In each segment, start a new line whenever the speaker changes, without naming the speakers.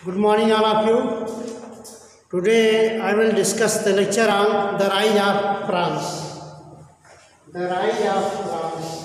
Good morning, all of you. Today I will discuss the lecture on the rise of France. The rise of France.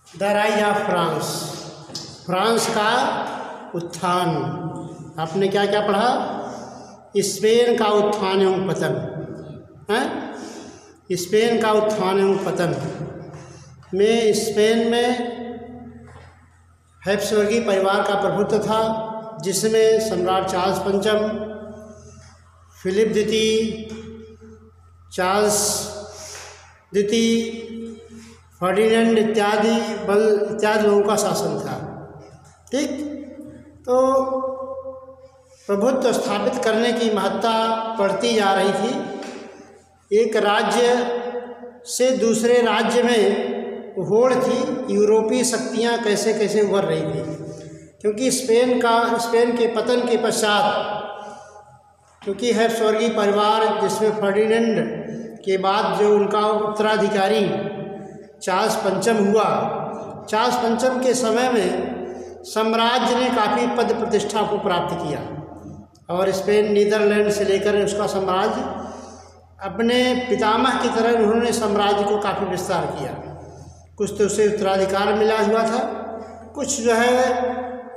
The rise of France, France का उत्थान। आपने क्या क्या पढ़ा? Spain का उत्थान एवं पतन है। स्पेन का उत्थान एवं पतन में स्पेन में हैब्सबर्गी परिवार का प्रभुत्व था, जिसमें सम्राट चार्ल्स पंचम, फिलिप द्वितीय, चार्ल्स द्वितीय, फर्डिनेंड इत्यादि लोगों का शासन था। ठीक, तो प्रभुत्व स्थापित करने की महत्ता बढ़ती जा रही थी। एक राज्य से दूसरे राज्य में होड़ थी, यूरोपीय शक्तियां कैसे कैसे उभर रही थी। क्योंकि स्पेन के पतन के पश्चात, क्योंकि हैब्सबर्गी परिवार जिसमें फर्डिनेंड के बाद जो उनका उत्तराधिकारी चार्ल्स पंचम हुआ, चार्ल्स पंचम के समय में साम्राज्य ने काफ़ी पद प्रतिष्ठा को प्राप्त किया और स्पेन, नीदरलैंड से लेकर उसका साम्राज्य अपने पितामह की तरह उन्होंने साम्राज्य को काफ़ी विस्तार किया। कुछ तो उसे उत्तराधिकार मिला हुआ था, कुछ जो है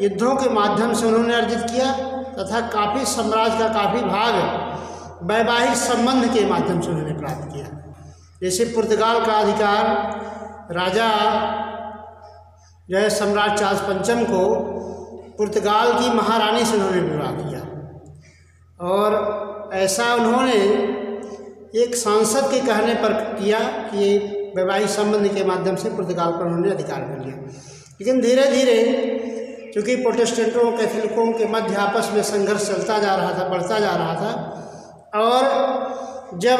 युद्धों के माध्यम से उन्होंने अर्जित किया, तथा काफ़ी साम्राज्य का काफ़ी भाग वैवाहिक संबंध के माध्यम से उन्होंने प्राप्त किया। जैसे पुर्तगाल का अधिकार राजा जो है सम्राट चार्ल्स पंचम को पुर्तगाल की महारानी से उन्होंने विवाह किया, और ऐसा उन्होंने एक सांसद के कहने पर किया कि वैवाहिक संबंध के माध्यम से पुर्तगाल पर उन्होंने अधिकार कर लिया। लेकिन धीरे धीरे चूँकि प्रोटेस्टेंटों कैथोलिकों के मध्य आपस में संघर्ष चलता जा रहा था, बढ़ता जा रहा था, और जब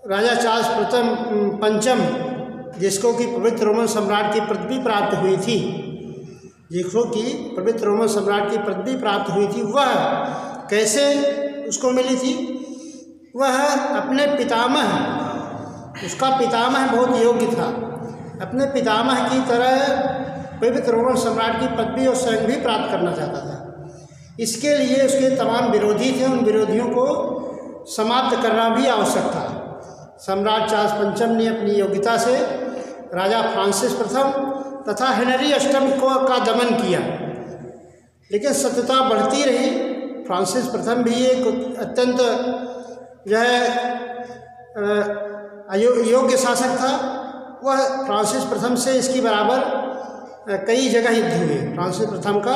राजा चार्ल्स पंचम, जिसको कि पवित्र रोमन सम्राट की पदवी प्राप्त हुई थी, वह कैसे उसको मिली थी? वह अपने पितामह, उसका पितामह बहुत योग्य था, अपने पितामह की तरह पवित्र रोमन सम्राट की पदवी और स्वयं भी प्राप्त करना चाहता था। इसके लिए उसके तमाम विरोधी थे, उन विरोधियों को समाप्त करना भी आवश्यक था। सम्राट चार्ल्स पंचम ने अपनी योग्यता से राजा फ्रांसिस प्रथम तथा हेनरी अष्टम का दमन किया, लेकिन सत्यता बढ़ती रही। फ्रांसिस प्रथम भी एक अत्यंत जो है योग्य शासक था। वह फ्रांसिस प्रथम से इसकी बराबर कई जगह युद्ध हुए, फ्रांसिस प्रथम का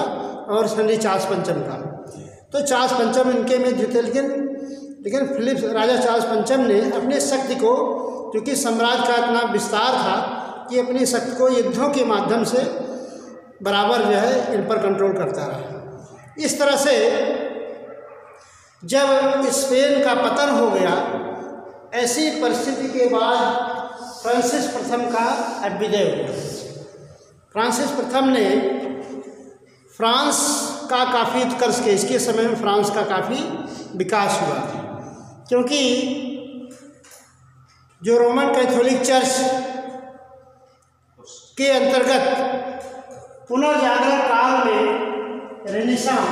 और हेनरी चार्ल्स पंचम का। तो चार्ल्स पंचम इनके में जीते, लेकिन फिलिप राजा चार्ल्स पंचम ने अपने शक्ति को, क्योंकि साम्राज्य का इतना विस्तार था कि अपनी शक्ति को युद्धों के माध्यम से बराबर जो है इन पर कंट्रोल करता रहा। इस तरह से जब स्पेन का पतन हो गया, ऐसी परिस्थिति के बाद फ्रांसिस प्रथम का अभ्युदय हुआ। फ्रांसिस प्रथम ने फ्रांस का काफ़ी उत्कर्ष किया। इसके समय में फ्रांस का काफ़ी विकास हुआ, क्योंकि जो रोमन कैथोलिक चर्च के अंतर्गत पुनर्जागरण काल में renaissance,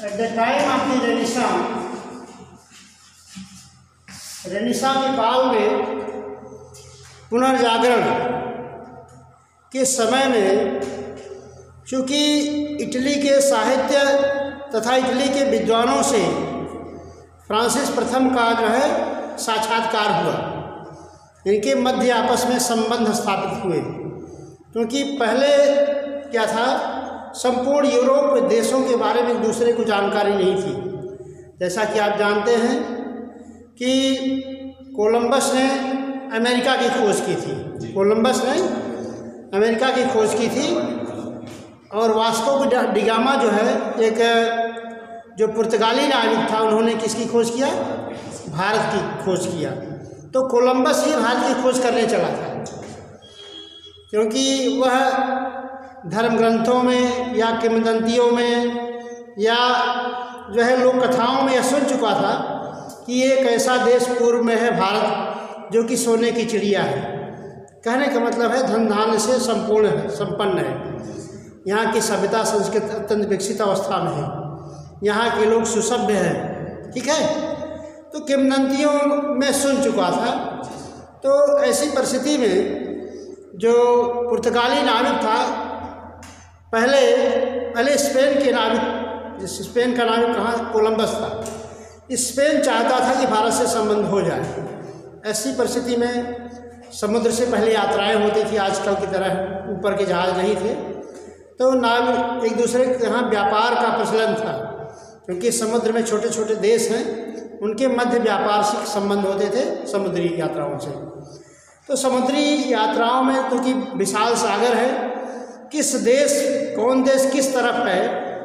at the time of the renaissance के काल में पुनर्जागरण के समय में, चूँकि इटली के साहित्य तथा इटली के विद्वानों से फ्रांसिस प्रथम का जो है साक्षात्कार हुआ, इनके मध्य आपस में संबंध स्थापित हुए। क्योंकि पहले क्या था, संपूर्ण यूरोप देशों के बारे में एक दूसरे को जानकारी नहीं थी। जैसा कि आप जानते हैं कि कोलंबस ने अमेरिका की खोज की थी, कोलंबस ने अमेरिका की खोज की थी, और वास्को डी गामा जो है एक जो पुर्तगाली नाविक था, उन्होंने किसकी खोज किया? भारत की खोज किया। तो कोलंबस ही भारत की खोज करने चला था, क्योंकि वह धर्म ग्रंथों में या किंवदंतियों में या जो है लोक कथाओं में यह सुन चुका था कि एक ऐसा देश पूर्व में है भारत, जो कि सोने की चिड़िया है। कहने का मतलब है धन धान्य से संपूर्ण है, संपन्न है। यहाँ की सभ्यता संस्कृति अत्यंत विकसित अवस्था में है, यहाँ के लोग सुसभ्य हैं, ठीक है। तो किंवदंतियों में सुन चुका था। तो ऐसी परिस्थिति में जो पुर्तगाली नाविक था, पहले स्पेन के नाविक, स्पेन का नाविक कहाँ? कोलंबस था। स्पेन चाहता था कि भारत से संबंध हो जाए। ऐसी परिस्थिति में समुद्र से पहले यात्राएं होती थी, आजकल की तरह ऊपर के जहाज नहीं थे। तो नाविक एक दूसरे के यहाँ व्यापार का प्रचलन था, क्योंकि समुद्र में छोटे छोटे देश हैं, उनके मध्य व्यापार से संबंध होते थे समुद्री यात्राओं से। तो समुद्री यात्राओं में क्योंकि विशाल सागर है, किस देश, कौन देश किस तरफ है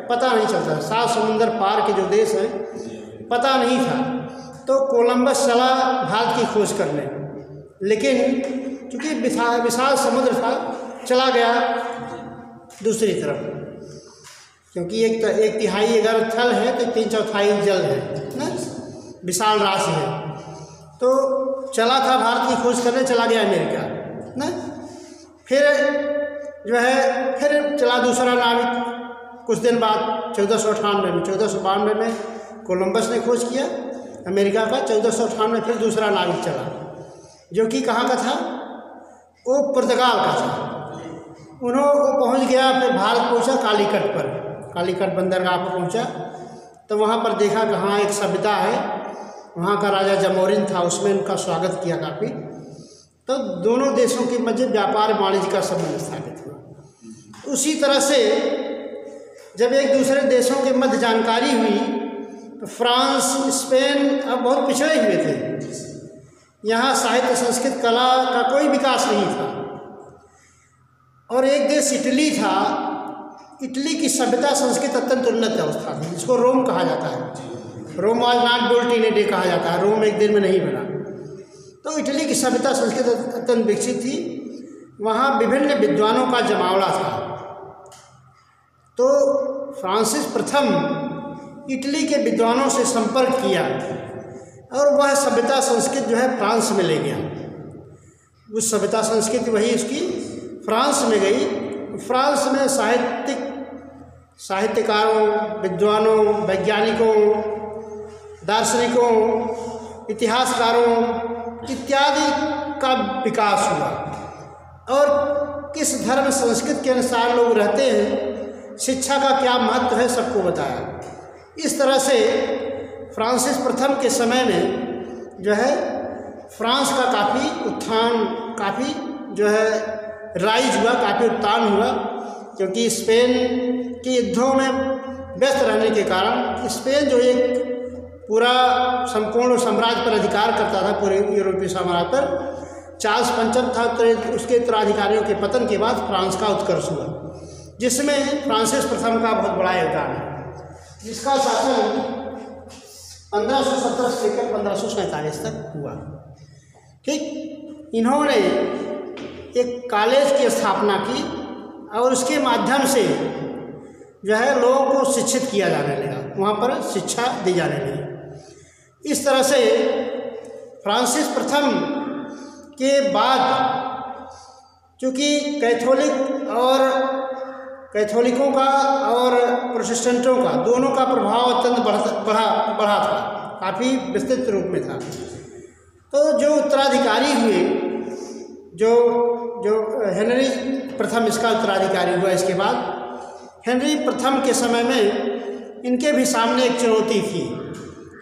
पता नहीं चलता। 7 समुंदर पार के जो देश हैं पता नहीं था। तो कोलंबस चला भारत की खोज करने, लेकिन क्योंकि विशाल समुद्र था, चला गया दूसरी तरफ, क्योंकि एक तिहाई अगर थल है तो 3/4 जल है ना, विशाल राशि है। तो चला था भारत की खोज करने, चला गया अमेरिका ना। फिर जो है फिर चला दूसरा नाविक कुछ दिन बाद 1492 में कोलंबस ने खोज किया अमेरिका का। 1498 फिर दूसरा नाविक चला, जो कि कहाँ का था? वो पुर्तगाल का था। वो पहुँच गया, फिर भारत पहुँचा कालीकट पर, कालीकट बंदरगाह पर पहुँचा। तो वहाँ पर देखा कहाँ एक सभ्यता है, वहाँ का राजा जमोरिन था, उसमें उनका स्वागत किया काफ़ी। तो दोनों देशों के मध्य व्यापार वाणिज्य का संबंध स्थापित हुआ। उसी तरह से जब एक दूसरे देशों के मध्य जानकारी हुई, तो फ्रांस, स्पेन अब बहुत पिछड़े हुए थे। यहाँ साहित्य, संस्कृत, कला का कोई विकास नहीं था। और एक देश इटली था, इटली की सभ्यता संस्कृति अत्यंत उन्नत अवस्था थी, जिसको रोम कहा जाता है। रोम आज not built in a day कहा जाता है, रोम एक दिन में नहीं बना। तो इटली की सभ्यता संस्कृति अत्यंत विकसित थी, वहाँ विभिन्न विद्वानों का जमावड़ा था। तो फ्रांसिस प्रथम इटली के विद्वानों से संपर्क किया और वह सभ्यता संस्कृति जो है फ्रांस में ले गया। उस सभ्यता संस्कृति वही उसकी फ्रांस में गई। फ्रांस में साहित्यकारों, विद्वानों, वैज्ञानिकों, दार्शनिकों, इतिहासकारों इत्यादि का विकास हुआ। और किस धर्म संस्कृति के अनुसार लोग रहते हैं, शिक्षा का क्या महत्व है, सबको बताया। इस तरह से फ्रांसिस प्रथम के समय में जो है फ्रांस का काफ़ी उत्थान, काफ़ी जो है राइज हुआ, काफ़ी उत्थान हुआ। क्योंकि स्पेन के युद्धों में व्यस्त रहने के कारण स्पेन जो एक पूरा संपूर्ण साम्राज्य पर अधिकार करता था, पूरे यूरोपीय साम्राज्य पर, चार्ल्स पंचम था। तो उसके उत्तराधिकारियों के पतन के बाद फ्रांस का उत्कर्ष हुआ, जिसमें फ्रांसिस प्रथम का बहुत बड़ा योगदान है, जिसका शासन 1570 से लेकर 1547 तक हुआ। ठीक, इन्होंने एक कॉलेज की स्थापना की और उसके माध्यम से जो है लोगों को शिक्षित किया जाने लगा, वहाँ पर शिक्षा दी जाने लगी। इस तरह से फ्रांसिस प्रथम के बाद चूँकि कैथोलिकों का और प्रोटेस्टेंटों का दोनों का प्रभाव अत्यंत बढ़ा था, काफ़ी विस्तृत रूप में था। तो जो उत्तराधिकारी हुए, जो हेनरी प्रथम इसका उत्तराधिकारी हुआ, इसके बाद हेनरी प्रथम के समय में इनके भी सामने एक चुनौती थी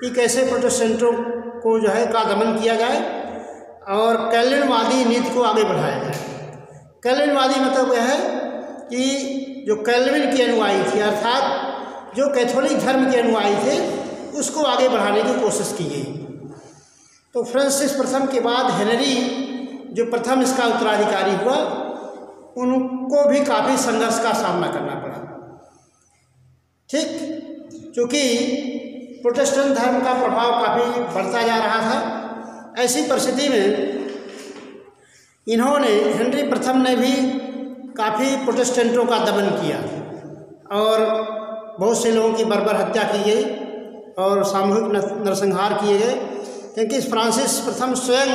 कि कैसे प्रोटेस्टेंटों को जो है का दमन किया जाए और कैल्विनवादी नीति को आगे बढ़ाया जाए। कैल्विनवादी मतलब यह है कि जो कैल्विन की अनुयायी थी, अर्थात जो कैथोलिक धर्म के अनुयायी थे, उसको आगे बढ़ाने की कोशिश की गई। तो फ्रांसिस प्रथम के बाद हेनरी जो प्रथम इसका उत्तराधिकारी हुआ, उनको भी काफ़ी संघर्ष का सामना करना पड़ा। ठीक, क्योंकि प्रोटेस्टेंट धर्म का प्रभाव काफ़ी बढ़ता जा रहा था। ऐसी परिस्थिति में इन्होंने, हेनरी प्रथम ने भी काफ़ी प्रोटेस्टेंटों का दमन किया और बहुत से लोगों की बर्बर हत्या की गई और सामूहिक नरसंहार किए गए, क्योंकि फ्रांसिस प्रथम स्वयं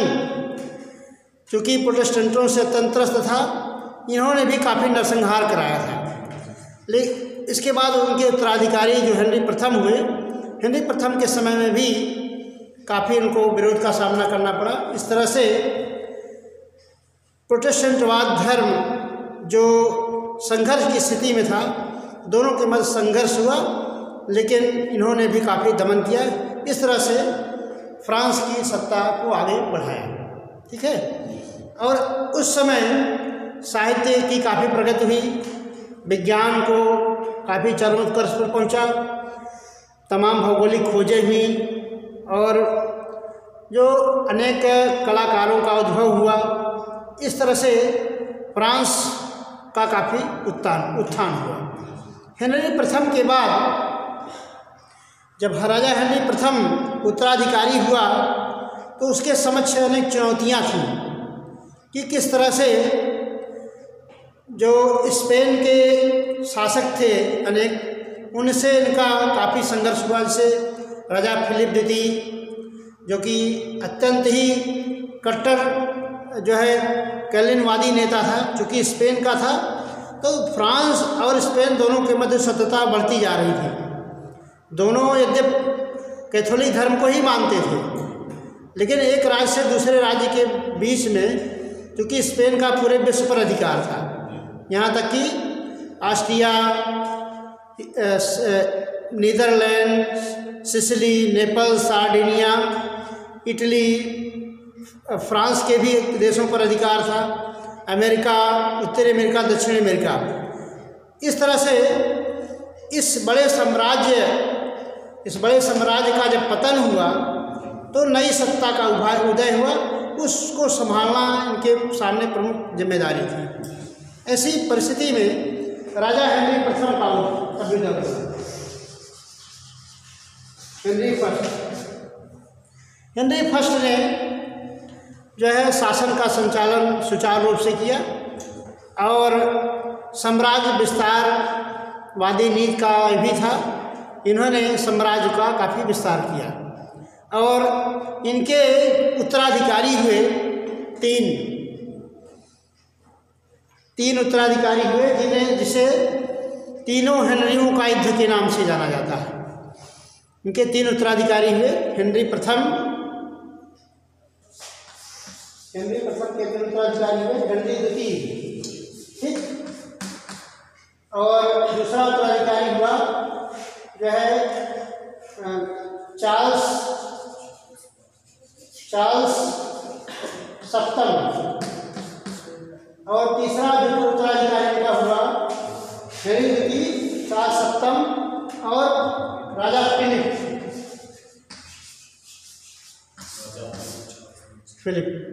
चूँकि प्रोटेस्टेंटों से अत्यंत त्रस्त था, इन्होंने भी काफ़ी नरसंहार कराया था। लेकिन इसके बाद उनके उत्तराधिकारी जो हेनरी प्रथम हुए, हेनरी प्रथम के समय में भी काफ़ी उनको विरोध का सामना करना पड़ा। इस तरह से प्रोटेस्टेंटवाद धर्म जो संघर्ष की स्थिति में था, दोनों के मध्य संघर्ष हुआ, लेकिन इन्होंने भी काफ़ी दमन किया। इस तरह से फ्रांस की सत्ता को आगे बढ़ाया। ठीक है, और उस समय साहित्य की काफ़ी प्रगति हुई, विज्ञान को काफ़ी चरम उत्कर्ष पर पहुंचा, तमाम भौगोलिक खोजें हुई और जो अनेक कलाकारों का उद्भव हुआ। इस तरह से फ्रांस का काफ़ी उत्थान हुआ। हेनरी प्रथम के बाद जब राजा हेनरी प्रथम उत्तराधिकारी हुआ तो उसके समक्ष अनेक चुनौतियाँ थीं कि किस तरह से जो स्पेन के शासक थे अनेक, उनसे इनका काफ़ी संघर्ष हुआ। जैसे राजा फिलिप द्वितीय जो कि अत्यंत ही कट्टर जो है कैलिनवादी नेता था, चूँकि स्पेन का था, तो फ्रांस और स्पेन दोनों के मध्य शत्रुता बढ़ती जा रही थी। दोनों यद्यपि कैथोलिक धर्म को ही मानते थे, लेकिन एक राज्य से दूसरे राज्य के बीच में क्योंकि स्पेन का पूरे विश्व पर अधिकार था, यहाँ तक कि Austria, Netherland, Sicily, Naples, Sardinia, Italy, France के भी देशों पर अधिकार था, अमेरिका, उत्तरी अमेरिका, दक्षिण अमेरिका। इस तरह से इस बड़े साम्राज्य का जब पतन हुआ तो नई सत्ता का उदय हुआ, उसको संभालना इनके सामने प्रमुख जिम्मेदारी थी। ऐसी परिस्थिति में राजा हेनरी प्रथम का हेनरी फर्स्ट ने जो है शासन का संचालन सुचारू रूप से किया और साम्राज्य विस्तारवादी नीति का भी था। इन्होंने साम्राज्य का काफ़ी विस्तार किया और इनके उत्तराधिकारी हुए तीन उत्तराधिकारी हुए, जिसे तीनों हेनरियों का युद्ध के नाम से जाना जाता है। इनके तीन उत्तराधिकारी हुए, हेनरी प्रथम के तीन उत्तराधिकारी हुए, हेनरी द्वितीय, ठीक, और दूसरा उत्तराधिकारी हुआ जो है चार्ल्स सप्तम, और तीसरा जो उत्तराधिकारी का हुआ हेनरी द्वितीय, चार्ल्स सप्तम और राजा फिलिप।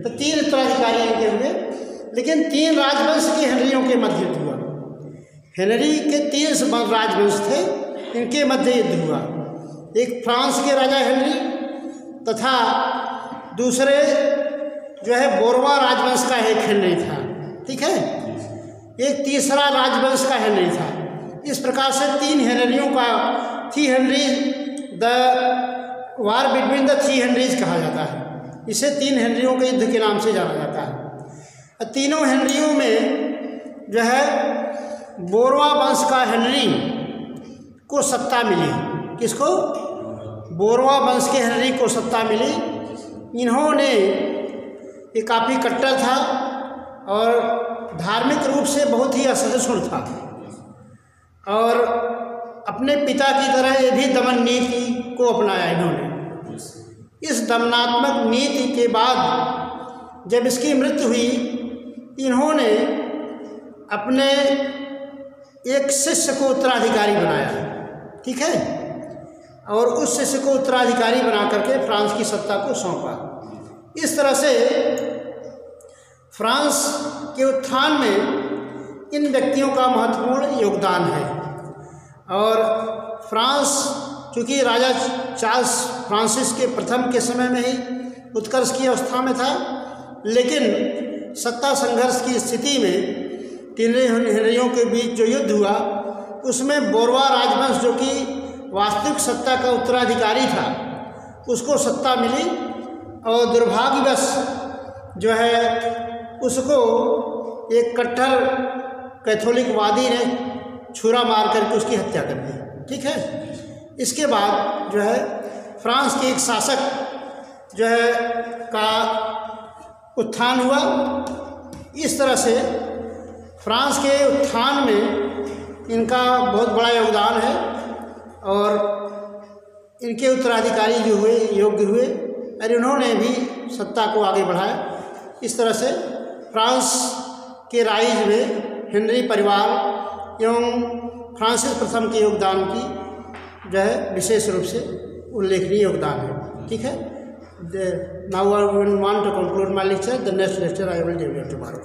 तो तीन उत्तराधिकारी इनके हुए, लेकिन तीन राजवंश के हेनरियों के मध्य युद्ध हुआ। हेनरी के तीन राजवंश थे, इनके मध्य युद्ध हुआ। एक फ्रांस के राजा हेनरी तथा दूसरे जो है बोरवा राजवंश का एक हेनरी था, ठीक है, एक तीसरा राजवंश का हेनरी था। इस प्रकार से तीन हेनरियों का three Henrys, the war between the three Henrys कहा जाता है। इसे तीन हेनरियों के युद्ध के नाम से जाना जाता है। तीनों हेनरियों में जो है बोरवा वंश का हेनरी को सत्ता मिली। किसको? बोरवा वंश के हेनरी को सत्ता मिली। इन्होंने, ये काफ़ी कट्टर था और धार्मिक रूप से बहुत ही असहिष्णु था और अपने पिता की तरह ये भी दमन नीति को अपनाया इन्होंने। इस दमनात्मक नीति के बाद जब इसकी मृत्यु हुई, इन्होंने अपने एक शिष्य को उत्तराधिकारी बनाया, ठीक है, और उस शिष्य को उत्तराधिकारी बना करके फ्रांस की सत्ता को सौंपा। इस तरह से फ्रांस के उत्थान में इन व्यक्तियों का महत्वपूर्ण योगदान है। और फ्रांस, चूँकि राजा चार्ल्स फ्रांसिस के प्रथम के समय में ही उत्कर्ष की अवस्था में था, लेकिन सत्ता संघर्ष की स्थिति में तीनों हेनरियों के बीच जो युद्ध हुआ उसमें बोरवा राजवंश, जो कि वास्तविक सत्ता का उत्तराधिकारी था, उसको सत्ता मिली और दुर्भाग्यवश जो है उसको एक कट्टर कैथोलिकवादी ने छुरा मार करके उसकी हत्या कर दी। ठीक है। इसके बाद जो है फ्रांस के एक शासक जो है का उत्थान हुआ। इस तरह से फ्रांस के उत्थान में इनका बहुत बड़ा योगदान है और इनके उत्तराधिकारी जो हुए योग्य हुए और इन्होंने भी सत्ता को आगे बढ़ाया। इस तरह से फ्रांस के राइज में हेनरी परिवार एवं फ्रांसिस प्रथम के योगदान की जो है विशेष रूप से उल्लेखनीय योगदान है। ठीक है। Now I want to conclude my lecture. The next lecture I will give you tomorrow.